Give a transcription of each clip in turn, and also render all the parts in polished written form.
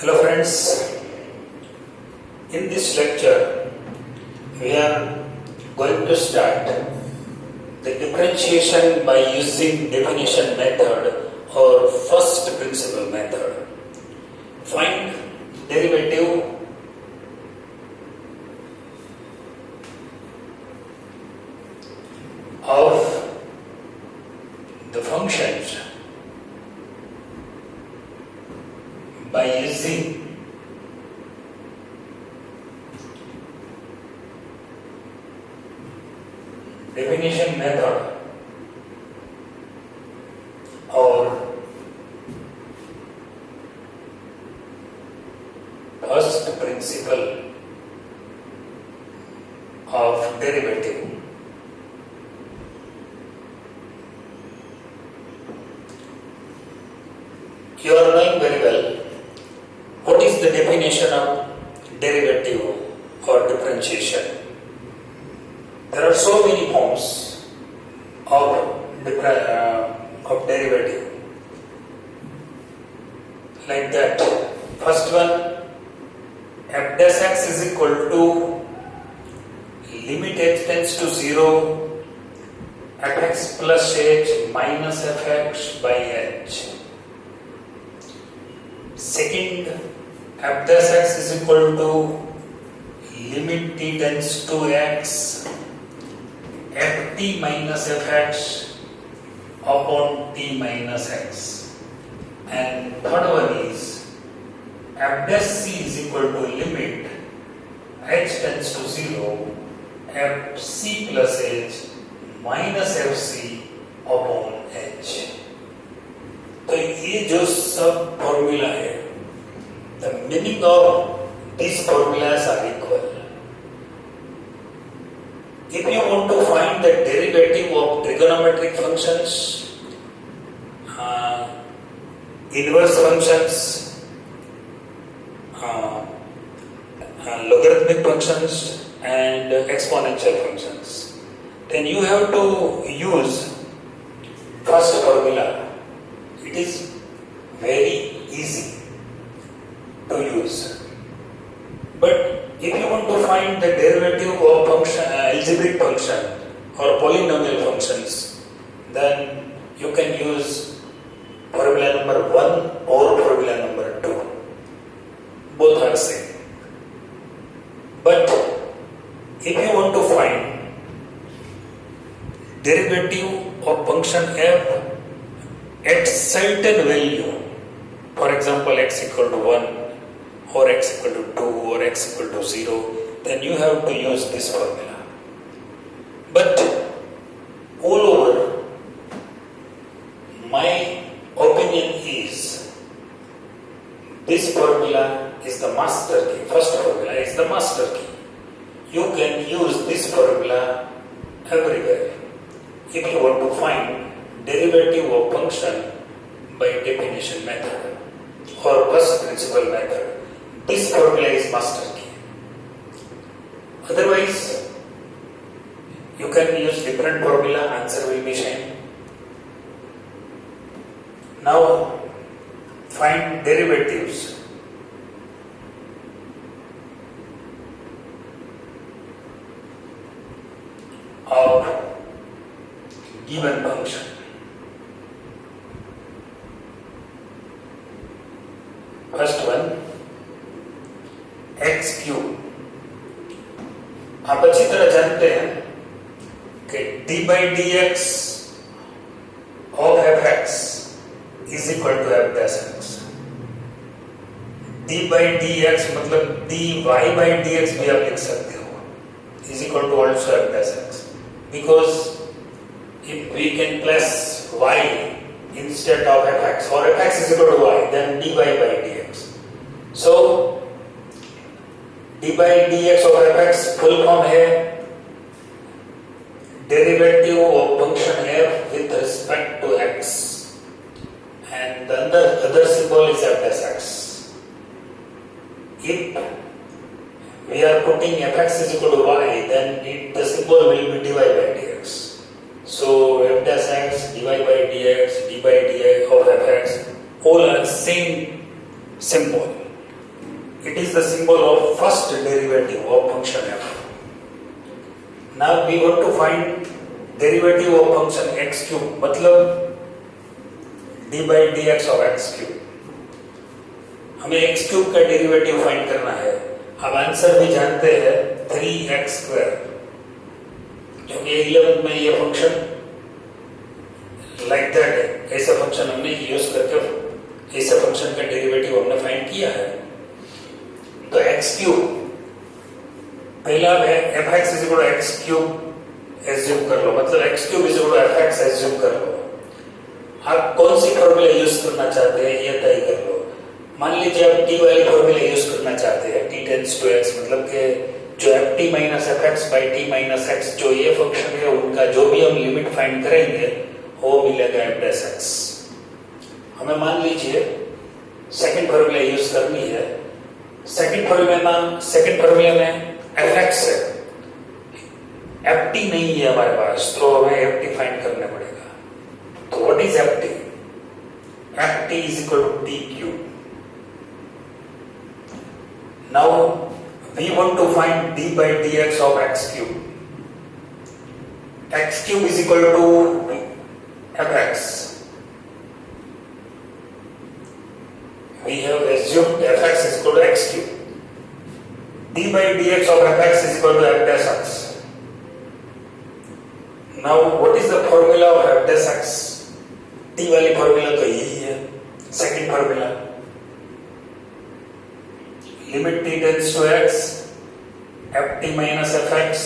Hello friends, in this lecture we are going to start the differentiation by using definition method or first principle method. Find derivative of the functions by using definition method or first principle of derivative. You are knowing very well what is the definition of derivative or differentiation. There are so many forms of derivative. Like that, first one, f dash x is equal to limit h tends to 0 fx plus h minus fx by h. Second, f dash x is equal to limit t tends to x ft minus fx upon t minus x. And third one is f dash c is equal to limit h tends to 0 fc plus h minus fc upon h. तो ये जो सब formula है, the meaning of these formulas are equal. If you want to find the derivative of trigonometric functions, inverse functions, logarithmic functions and exponential functions, then you have to use first formula. It is very easy to use. But if you want to find the derivative of function, algebraic function or polynomial functions, then you can use formula number 1 or formula number 2. Both are same. But if you want to find derivative of function f at certain value, for example x equal to 1 or x equal to 2 or x equal to 0, then you have to use this formula. But all over, my opinion is this formula is the master key. First formula is the master key. You can use this formula everywhere if you want to find derivative of function by definition method or first principle method. This formula is master key. Otherwise, you can use different formula, answer will be same. Now, find derivatives of given function. First one, x cube. आप अच्छी तरह जानते हैं कि d by dx of fx is equal to f dash x. d by dx मतलब dy by dx भी आप लिख सकते हो, is equal to also f dash x. Because if we can place y instead of fx or fx is equal to y, then dy by dx. So d by dx of fx full form है derivative of function f with respect to x, and the other symbol is f dash x. If we are putting fx is equal to y, then the symbol will be dy by dx. So f dash x, dy by dx, d by dx of fx, all are same symbol. it is the symbol of first derivative of function f. Now we want to find derivative of function x cube, मतलब d by dx of x cube. हमें x cube का derivative find करना है. अब answer भी जानते हैं 3x square, क्योंकि 11th में ये फंक्शन लाइक दैट है. ऐसा फंक्शन हमने यूज करके ऐसे फंक्शन का डेरिवेटिव हमने फाइंड किया है. तो x क्यूब पहला है fx is equal to x cube assume कर लो, मतलब x cube is equal to fx assume कर लो. आप कौन सी फॉर्मूला यूज करना चाहते हैं ये तय कर लो. मान लीजिए आप t वाली फॉर्मूला यूज करना चाहते हैं, t टेंड्स टू x, मतलब कि जो ft minus fx by t minus x जो ये फंक्शन है उनका जो भी हम लिमिट फाइंड करेंगे वो मिलेगा f डैश x. हमें मान लीजिए सेकंड फॉर्मूला यूज करनी है. सेकंड फॉर्मूला में fx है, ft नहीं है हमारे पास, तो हमें ft फाइंड करना पड़ेगा. तो what is ft? ft is equal to t cube. Now we want to find d by dx of x cube. X cube is equal to fx. We have assumed fx is equal to x cube. D by dx of fx is equal to f dash x. Now what is the formula of f dash x? t वाली formula तो यही है, second formula. Limit t tends to x, ft minus fx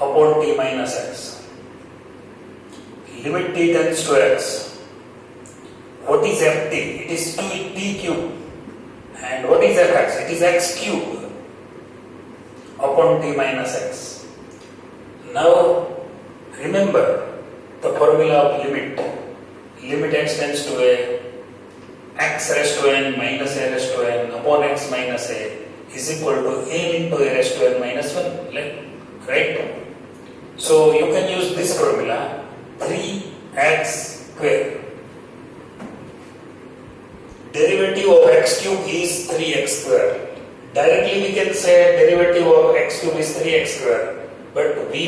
upon t minus x. Limit t tends to x. What is ft? It is 2t cube. And what is fx? It is x cube upon t minus x. Now remember the formula of limit. Limit x tends to a, x raised to n minus a raised to n upon x minus a is equal to n into a raised to n minus 1, right? So you can use this formula 3x square. Derivative of x cube is 3x square. Directly we can say derivative of x cube is 3x square, but we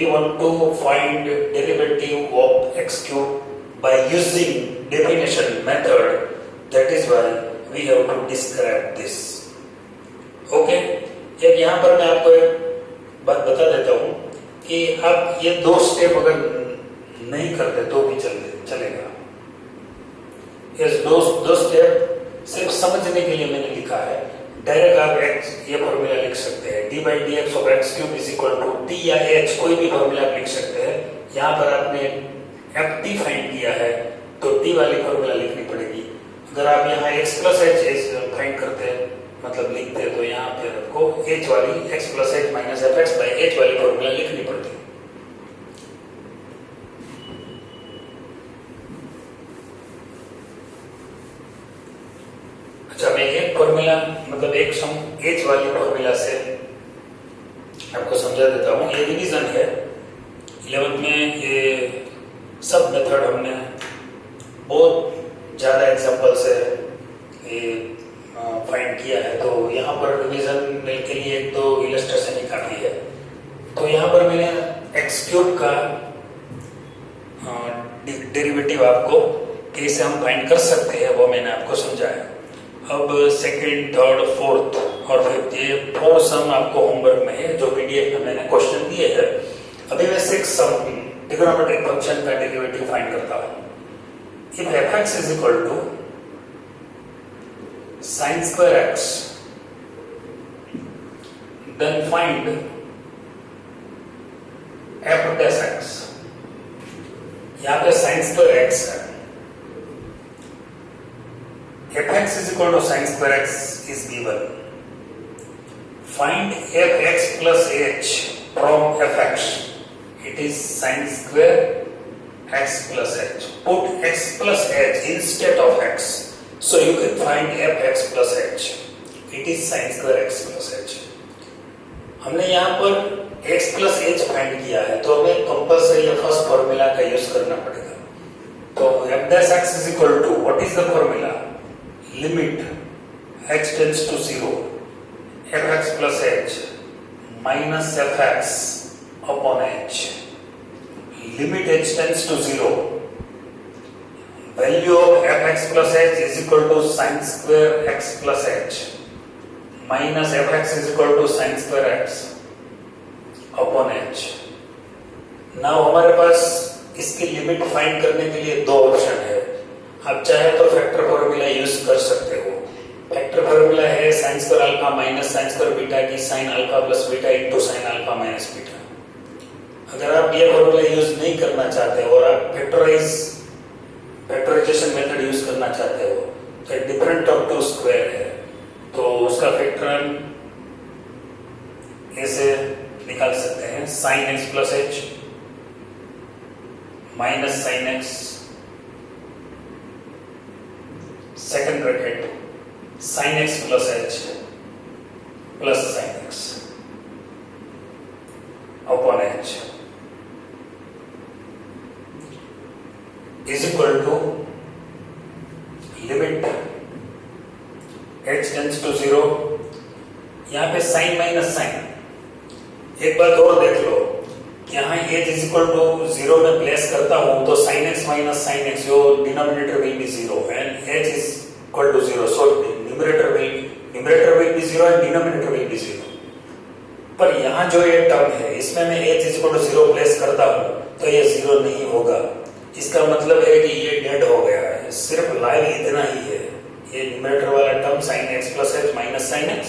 want to find derivative of x cube by using definition method. That is why we have to describe this. Okay? एक यहाँ पर मैं आपको एक बात बता देता हूँ कि आप ये दो स्टेप अगर नहीं करते तो भी चलेगा. ये दो स्टेप सिर्फ समझने के लिए मैंने लिखा है. डायरेक्ट आप x ये फॉर्मूला लिख सकते हैं, d by dx of x cube is equal to t या h, कोई भी फॉर्मूला आप लिख सकते हैं. यहाँ पर आपने ft फाइंड किया है तो t वाली फॉर्मूला लिखनी पड़ेगी. अगर आप यहाँ x प्लस एच फाइंड करते हैं, मतलब लिखते हैं, तो यहाँ पे आपको h वाली x plus H minus F x by h वाली फॉर्मूला लिखनी पड़ती है. अच्छा, मैं एक फॉर्मूला मतलब एक सम h वाली फॉर्मूला से आपको समझा देता हूँ. ये रिवीजन है. 11th में ये सब मेथड हमने बहुत ज़्यादा एग्जाम्पल से ये फाइंड किया है, तो यहाँ पर रिवीजन के लिए एक दो इलस्ट्रेशन ही काफ़ी है. तो यहाँ पर मैंने एक्स क्यूब का डेरिवेटिव आपको कैसे हम फाइंड कर सकते हैं वो मैंने आपको समझाया. अब सेकंड, थर्ड, फोर्थ और फिफ्थ ये 4 सम आपको होमवर्क में है, जो पीडीएफ में मैंने क्वेश्चन दिए हैं. अभी मैं 6 सम ट्रिग्नोमेट्रिक फंक्शन का डेरिवेटिव फाइंड करता हूँ. If fx is equal to sin square x, then find f dash x. यहाँ पे sin square x है. fx is equal to sin square x is given. Find fx plus h from fx. It is sin square x plus h. Put x plus h instead of x, so you can find fx plus h. It is sin square x plus h. हमने यहाँ पर x plus h find किया है, तो हमें compulsory first formula का use करना पड़ेगा. तो f dash x is equal to, what is the formula? Limit h tends to 0, fx plus h minus fx upon h. Limit h tends to 0. Value of fx plus h is equal to sin square x plus h minus fx is equal to sin square x upon h. Now हमारे पास इसकी limit find करने के लिए दो option है. आप चाहे तो फैक्टर फॉर्मूला यूज कर सकते हो. फैक्टर फॉर्मूला है sin square alpha minus sin square beta की sin alpha plus beta into sin alpha minus beta. अगर आप ये फॉर्मूला यूज नहीं करना चाहते और आप फैक्टराइजेशन मेथड यूज करना चाहते हो तो डिफरेंट ऑफ टू स्क्वायर है, तो उसका फैक्टर हम ऐसे निकाल सकते हैं. sin x plus h minus sin x second bracket sin x plus h plus sin x upon h is equal to limit h tends to 0. यहाँ पे sin माइनस sin. एक बात और देख लो, यहाँ h is equal to 0 में place करता हूँ तो sin x minus sin x जो denominator will be 0 and h is equal to 0, so numerator will be 0 and denominator will be 0. पर यहाँ जो ये टर्म है इसमें मैं h is equal to 0 place करता हूँ तो ये 0 नहीं होगा. इसका मतलब है कि ये डेड हो गया है. सिर्फ लाइव इतना ही है, ये न्यूमरेटर वाला term sin x plus h minus sin x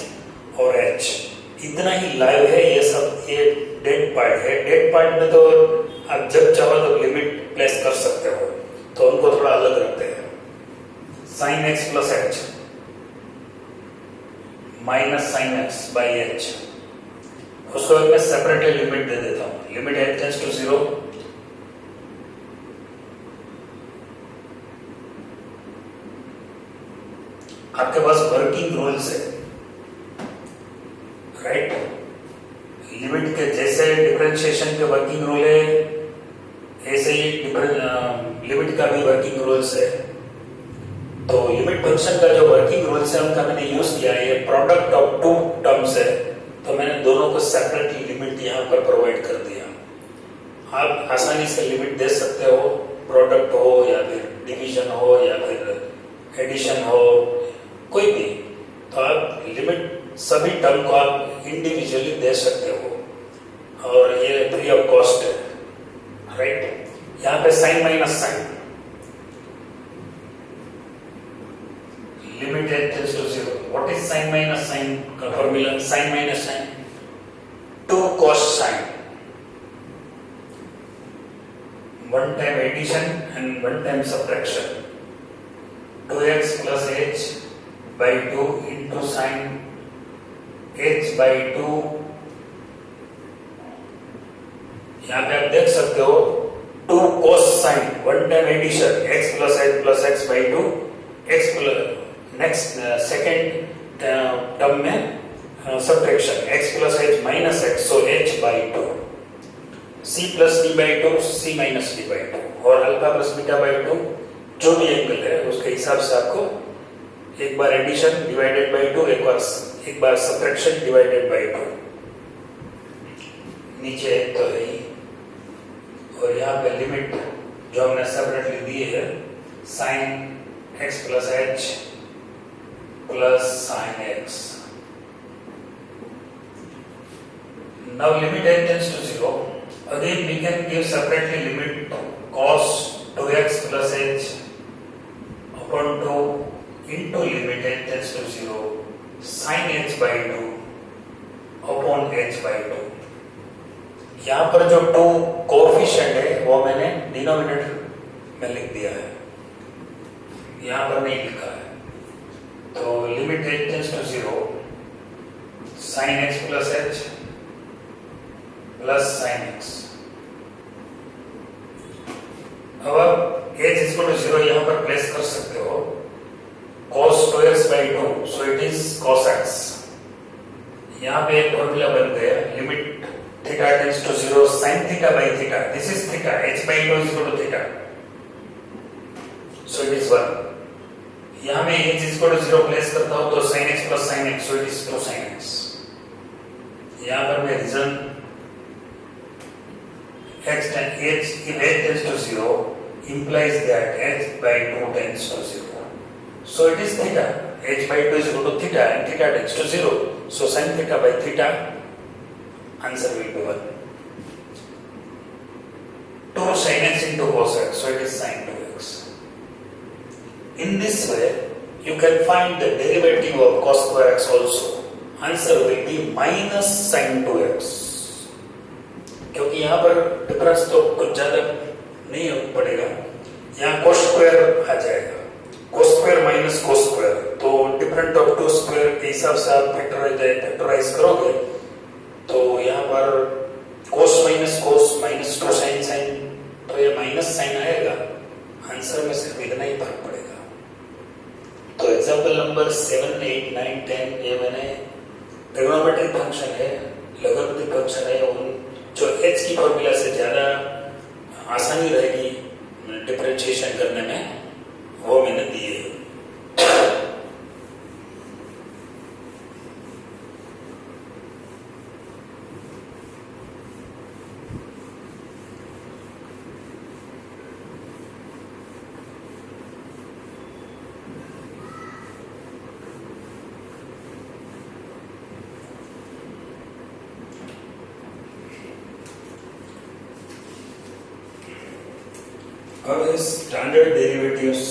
और h इतना ही लाइव है. ये सब ये डेड पार्ट है. डेड पार्ट में तो आप जब चाहो तो लिमिट प्लेस कर सकते हो, तो उनको थोड़ा अलग रखते हैं. sin x plus h minus sin x by h, उसको मैं सेपरेटली लिमिट दे देता हूँ. Limit h tends to 0. आपके पास वर्किंग रूल्स है, राइट? लिमिट के जैसे डिफरेंशिएशन के वर्किंग रूल है ऐसे ही लिमिट का भी वर्किंग रूल्स है. तो लिमिट फंक्शन का जो वर्किंग रूल्स है उनका मैंने यूज किया है. प्रोडक्ट ऑफ टू टर्म्स है तो मैंने दोनों को सेपरेटली लिमिट यहाँ पर प्रोवाइड कर दिया. आप आसानी से लिमिट दे सकते हो, प्रोडक्ट हो या फिर डिवीजन हो या फिर एडिशन हो, कोई भी. तो आप लिमिट सभी टर्म को आप इंडिविजुअली दे सकते हो और ये फ्री ऑफ कॉस्ट है, राइट? यहाँ पे sine minus sine limit tends to 0. What is sine minus sine का formula? Sine minus sine 2 cos sine, one time addition and one time subtraction. 2x plus h by 2 into sin h by 2. यहाँ पे आप देख सकते हो 2 cos sin, one time addition, x plus h by 2, x plus next second term में subtraction, x plus h minus x, so h by 2, c plus d by 2, c minus d by 2 और alpha plus beta by 2 जो भी angle है उसके हिसाब से आपको एक बार एडिशन डिवाइडेड बाय 2, एक बार सब्ट्रैक्शन डिवाइडेड बाय 2. नीचे एक तो है ही और यहाँ पे लिमिट जो हमने सेपरेटली दी है sin x plus h plus sin x. Now limit h tends to 0. Again we can give separately limit cos 2x plus h upon 2 into limit h tends to 0 sin h by 2 upon h by 2. यहाँ पर जो 2 coefficient है वो मैंने denominator में लिख दिया है, यहाँ पर नहीं लिखा है. तो limit h tends to 0 sin x plus h plus sin x. अब आप h is equal to 0 यहाँ पर प्लेस कर सकते हो. cos 2x by 2, so it is cos x. यहाँ पे एक फॉर्मूला बन गया, limit theta tends to 0 sin theta by theta. This is theta, h by 2 is equal to theta, so it is 1. यहाँ मैं h is equal to 0 place करता हूँ तो sin x plus sin x, so it is 2 sin x. यहाँ पर मैं reason h if h tends to 0 implies that h by 2 tends to 0. So it is theta. H by 2 is equal to theta and theta tends to 0. So sin theta by theta, answer will be 1. 2 sin x into cos x, so it is sin 2x. In this way, you can find the derivative of cos square x also. Answer will be minus sin 2x. क्योंकि यहाँ पर difference तो कुछ ज्यादा नहीं पड़ेगा, यहाँ cos square आ जाएगा, cos square minus cos square, तो डिफरेंट ऑफ टू स्क्वायर के हिसाब से आप फैक्टराइज करोगे तो यहाँ पर cos minus cos minus 2 sin sin, तो ये माइनस साइन आएगा, आंसर में सिर्फ इतना ही फर्क पड़ेगा. तो एग्जाम्पल नंबर 7, 8, 9, 10 ये मैंने ट्रिग्नोमेट्रिक फंक्शन है, लॉगरिथमिक फंक्शन है, उन जो h की फॉर्मूला से ज़्यादा आसानी रहेगी डिफरेंशिएशन करने में, वो मैंने दिए है. What is standard derivatives?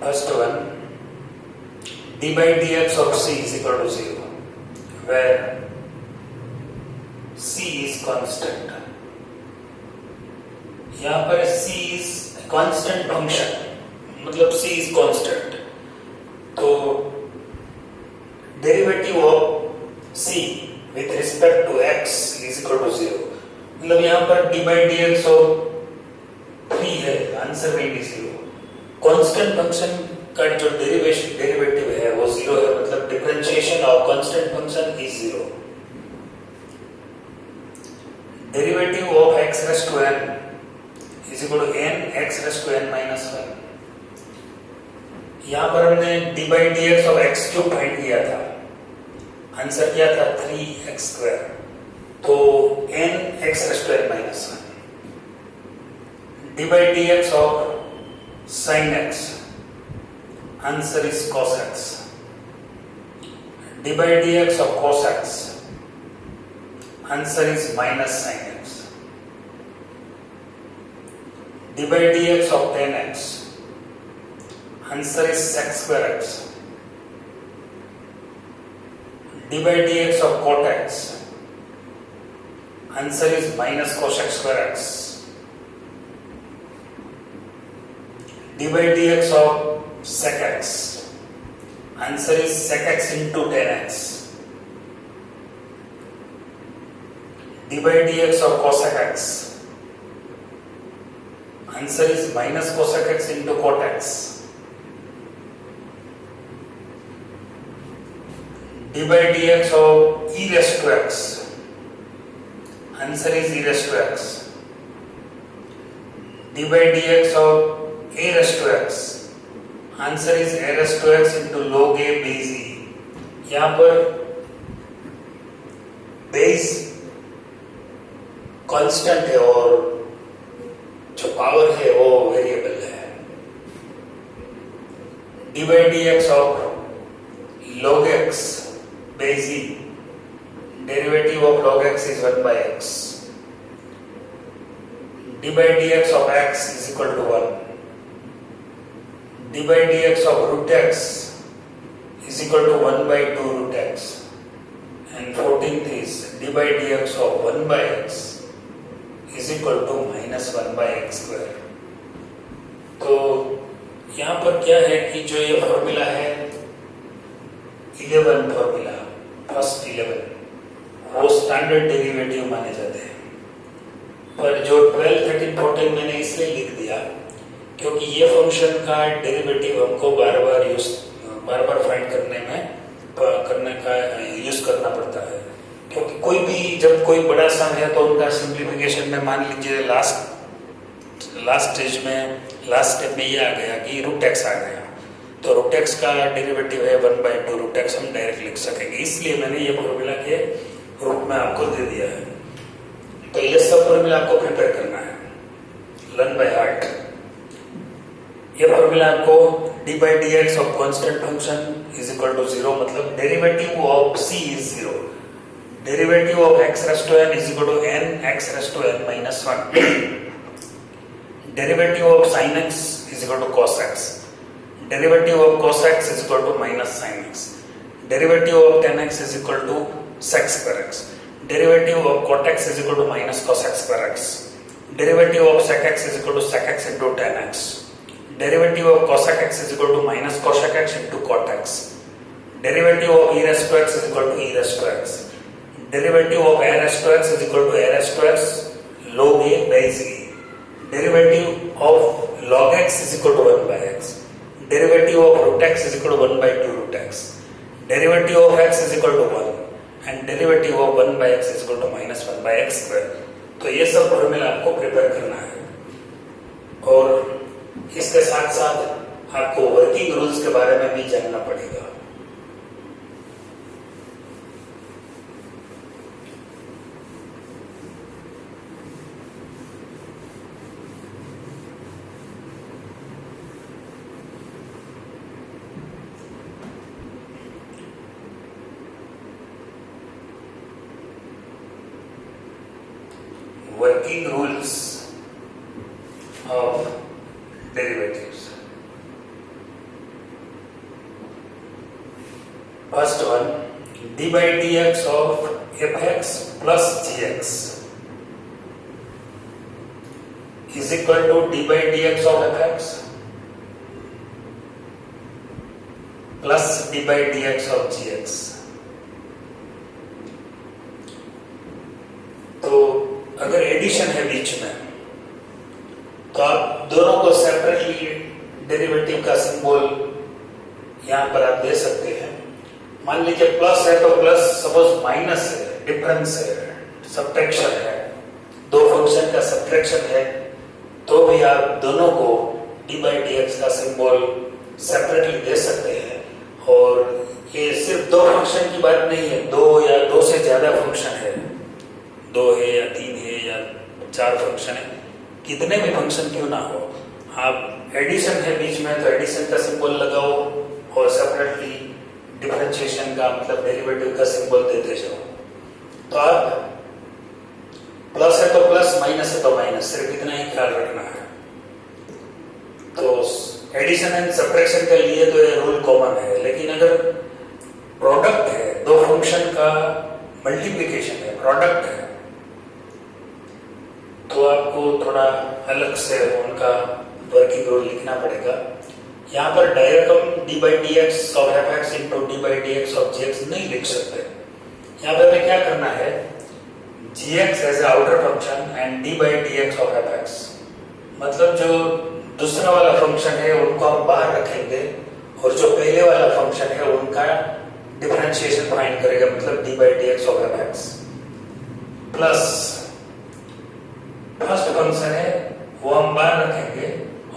First one, d by dx of c is equal to 0, where c is constant. यहाँ पर c is a constant function, मतलब c is constant, तो derivative of c with respect to x is equal to 0. मतलब यहाँ पर d by dx of 3 है, answer में भी 0. कांस्टेंट फंक्शन का जो डेरिवेटिव है वो 0 है, मतलब differentiation of constant function is 0. Derivative of x raise to n is equal to n x raise to n minus 1. यहाँ पर हमने d by dx of x cube find किया था, आंसर क्या था 3x स्क्वायर, तो n x raise to n minus 1. d by dx of sin x, answer is cos x. d by dx of cos x, answer is minus sin x. d by dx of tan x, answer is sec square x. d by dx of cot x, answer is minus cos x square x. d by dx of sec x, answer is sec x into tan x. d by dx of cosec x, answer is minus cosec x into cot x. d by dx of e raised to x, answer is e raised to x. d by dx of a raised to x, answer is a raised to x into log a base e. यहाँ पर base constant है और जो power है वो variable है. d by dx of log x base e, derivative of log x is 1 by x. d by dx of x is equal to 1. d by dx of root x is equal to 1 by 2 root x, and 14th is d by dx of 1 by x is equal to minus 1 by x square. तो यहाँ पर क्या है कि जो ये formula है 11 formula, first 11, वो स्टैंडर्ड डेरिवेटिव माने जाते हैं, पर जो 12, 13, 14 मैंने इसलिए लिख दिया क्योंकि ये फंक्शन का डेरिवेटिव हमको बार बार फाइंड करने में करना पड़ता है, क्योंकि कोई भी जब कोई बड़ा सम है तो उनका सिंप्लीफिकेशन में मान लीजिए लास्ट स्टेप में ये आ गया कि रूट एक्स आ गया, तो रूट एक्स का डेरिवेटिव है 1/2 रूट एक्स, हम डायरेक्ट लिख सकेंगे। इसलिए मैंने ये फॉर्मूला के रूप में आपको दे दिया है। तो ये सब फॉर्मूला आपको प्रिपेयर करना है, लर्न बाय हार्ट। ये फॉर्मूला आपको d by D x of constant function is equal to 0, मतलब derivative of c is 0, derivative of x raise to n is equal to n x raise to n minus 1, derivative of sin x is equal to cos x, derivative of cos x is equal to minus sin x, derivative of tan x is equal to sec square x, derivative of cot x is equal to minus cos x square x, derivative of sec x is equal to sec x into tan x, derivative of cosec x is equal to minus cosec x into cot x, derivative of e raised to x is equal to e raised to x, derivative of a raised to x is equal to a raised to x log a base e, derivative of log x is equal to 1 by x, derivative of root x is equal to 1/2 root x, derivative of x is equal to 1 and derivative of 1 by x is equal to minus 1 by x square. तो ये सब formula आपको prepare करना है, और इसके साथ साथ आपको वर्किंग रूल्स के बारे में भी जानना पड़ेगा। Working rules of derivatives. First one, d by dx of fx plus gx is equal to d by dx of fx plus d by dx of gx. तो अगर एडिशन है बीच में तो आप दोनों को सेपरेटली डेरिवेटिव का सिंबल यहां पर आप दे सकते हैं। मान लीजिए प्लस है तो प्लस, सपोज माइनस है, डिफरेंस है, सब्ट्रैक्शन है, दो फंक्शन का सब्ट्रैक्शन है, तो भी आप दोनों को डी बाई डी एक्स का सिंबल सेपरेटली दे सकते हैं। और ये सिर्फ दो फंक्शन की बात नहीं है, दो या दो से ज्यादा फंक्शन है, दो है या तीन है या चार फंक्शन है, कितने भी फंक्शन क्यों ना हो, आप एडिशन है बीच में तो एडिशन का सिंबल लगाओ और सेपरेटली डिफरेंशिएशन का मतलब डेरिवेटिव का सिंबल देते जाओ। तो आप प्लस है तो प्लस, माइनस है तो माइनस, सिर्फ इतना ही ख्याल रखना है। तो एडिशन एंड सब्ट्रैक्शन के लिए तो ये रूल कॉमन है, लेकिन अगर प्रोडक्ट है, दो फंक्शन का मल्टीप्लिकेशन है, प्रोडक्ट है, तो आपको थोड़ा अलग से उनका वर्किंग रूल लिखना पड़ेगा। यहाँ पर डायरेक्ट हम D by D x of F X into D by D x of G X नहीं लिख सकते। यहाँ पर हमें क्या करना है, G X as a outer function and D by D x of F X, मतलब जो दूसरा वाला फंक्शन है उनको हम बाहर रखेंगे और जो पहले वाला फंक्शन है उनका डिफरेंशिएशन फाइंड करेगा, मतलब D by D x of F x plus first function है वो हम बाहर रखेंगे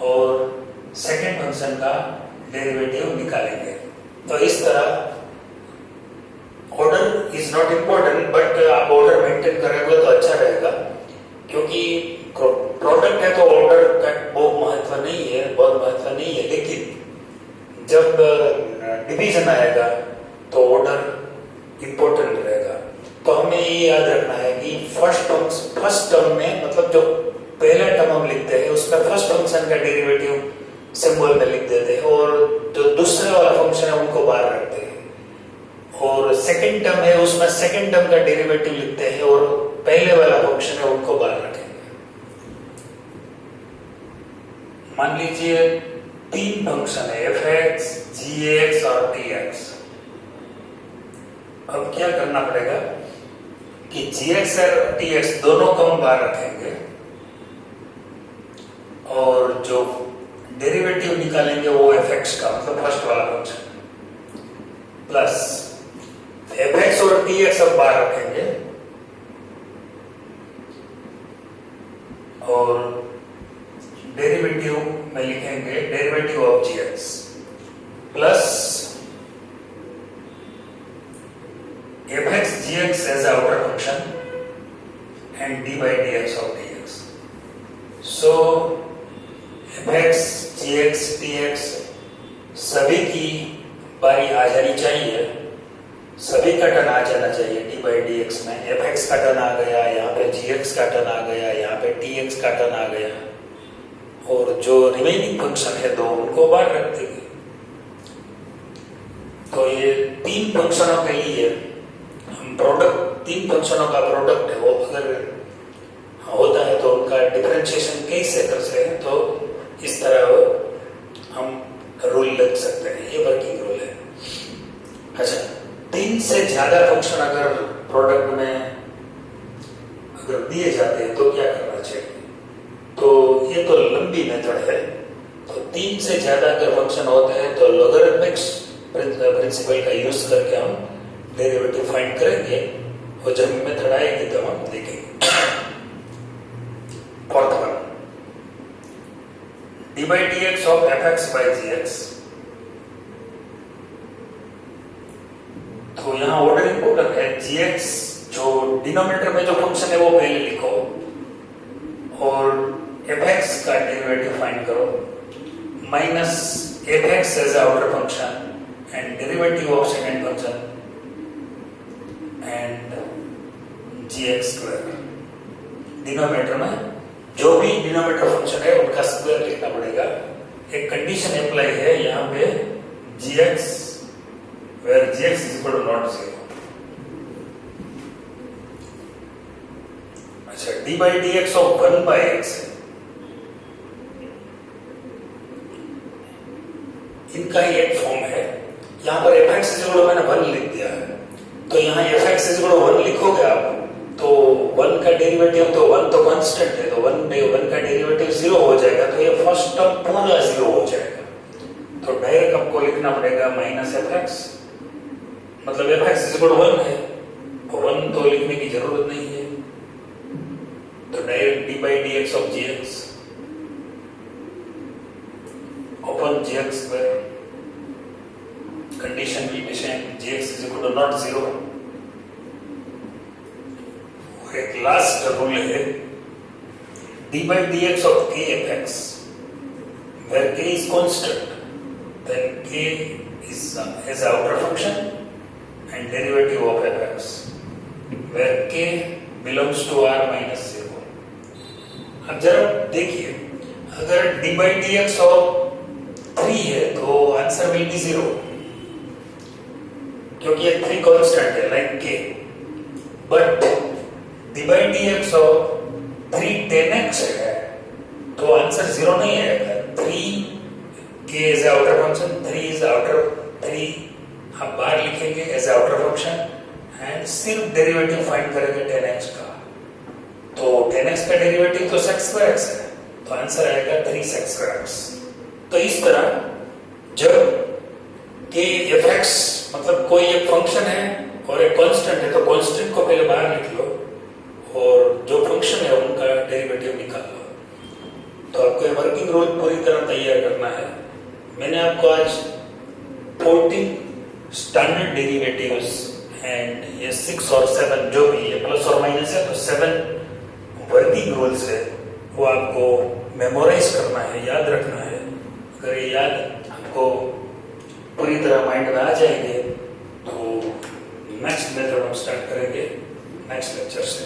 और सेकेंड फंक्शन का डेरिवेटिव निकालेंगे। तो इस तरह order is not important, but आप ऑर्डर मेंटेन करेंगे तो अच्छा रहेगा, क्योंकि प्रोडक्ट है तो ऑर्डर का बहुत महत्व नहीं है, लेकिन जब डिवीजन आएगा तो ऑर्डर इम्पोर्टेंट रहेगा। तो हमें ये याद रखना है कि फर्स्ट टर्म में, मतलब जो पहला टर्म हम लिखते हैं उसका फर्स्ट फंक्शन का डेरिवेटिव सिंबल में लिख देते हैं और जो दूसरे वाला फंक्शन है उनको बाहर रखते हैं, और सेकंड टर्म है उसमें सेकंड टर्म का डेरिवेटिव लिखते हैं और पहले वाला फंक्शन है उनको बाहर रखेंगे। मान लीजिए तीन फंक्शन है एफ एक्स, जी एक्स और टी एक्स। अब क्या करना पड़ेगा कि जी एक्स और टी एक्स दोनों को हम बाहर रखेंगे और जो डेरिवेटिव निकालेंगे वो एफ एक्स का, मतलब फर्स्ट वाला फंक्शन, प्लस एफ एक्स और dx अब बाहर रखेंगे और डेरिवेटिव में लिखेंगे derivative of gx plus fx gx as outer function and d by dx of dx. So fx gx dx सभी की बारी आ जानी चाहिए, सभी का टर्न आ जाना चाहिए d by dx में. fx का टर्न आ गया, यहाँ पे gx का टर्न आ गया, यहाँ पे dx का टर्न आ गया और जो रिमेनिंग फंक्शन है दो उनको बाहर रख देंगे. तो ये तीन फंक्शनों के लिए हम प्रोडक्ट, तीन फंक्शनों का प्रोडक्ट है वो अगर होता है तो उनका डिफरेंशिएशन कैसे कर सकते हैं, तो इस तरह हम रूल लिख सकते हैं. ये वर्किंग रूल है. अच्छा, तीन से ज्यादा फंक्शन अगर प्रोडक्ट में अगर दिए जाते हैं तो क्या करना चाहिए? तो ये तो लंबी मेथड है. तो तीन से ज्यादा अगर फंक्शन होते हैं तो लॉगरिथमिक्स प्रिंसिपल का यूज करके हम डेरिवेटिव फाइंड करेंगे और जब मेथड आएगी तो हम देखेंगे. Fourth one, d by dx of fx by gx. तो यहाँ ऑर्डर इंपॉर्टेंट है. gx जो डिनोमिनेटर में जो फंक्शन है वो पहले लिखो और fx का डेरिवेटिव फाइंड करो minus fx as outer function and derivative of second function and gx square. Denominator में जो भी डिनोमिनेटर फंक्शन है उनका स्क्वायर लिखना पड़ेगा. एक कंडीशन अप्लाई है यहाँ पे gx where gx is equal to not 0. अच्छा, d by dx of 1 by x. इनका ही एक फॉर्म है. यहाँ पर fx is equal to मैंने 1 लिख दिया है, तो यहाँ fx is equal to 1 लिखोगे आप तो 1 का डेरिवेटिव तो 1 तो कांस्टेंट है, तो 1 का डेरिवेटिव 0 हो जाएगा, तो ये फर्स्ट टर्म पूरा 0 हो जाएगा. तो डायरेक्ट आपको लिखना पड़ेगा माइनस fx, मतलब fx इज इक्वल टू 1 है, 1 तो लिखने की जरूरत नहीं है. तो direct d by dx of gx open gx square. Condition की विषय gx is equal to not 0. एक लास्ट रूल है d by dx of k fx where k is constant then k is as outer function and derivative of fx where k belongs to r minus 0. अब जरा देखिए, अगर d by dx of 3 है तो answer will be 0 क्योंकि ये 3 constant है like k. But d by dx of 3 10x है तो आंसर 0 नहीं आएगा. 3 k is outer function, 3 is outer, 3 हम बाहर लिखेंगे as outer function एंड सिर्फ डेरिवेटिव फाइंड करेंगे 10x का. तो 10x का डेरिवेटिव तो sec square x है, तो आंसर आएगा 3sec square x. तो इस तरह जब k fx मतलब कोई एक फंक्शन है और एक कांस्टेंट है तो कांस्टेंट को पहले बाहर लिख लो और जो फंक्शन है उनका डेरिवेटिव निकाल लो. तो आपको ये वर्किंग रूल पूरी तरह तैयार करना है. मैंने आपको आज 14 स्टैंडर्ड डेरिवेटिव्स एंड ये 6 और 7 जो भी है प्लस और माइनस है तो 7 वर्किंग रूल्स है वो आपको मेमोराइज करना है, याद रखना है. अगर ये याद आपको पूरी तरह माइंड में आ जाएंगे तो नेक्स्ट मेथड हम स्टार्ट करेंगे नेक्स्ट लेक्चर से.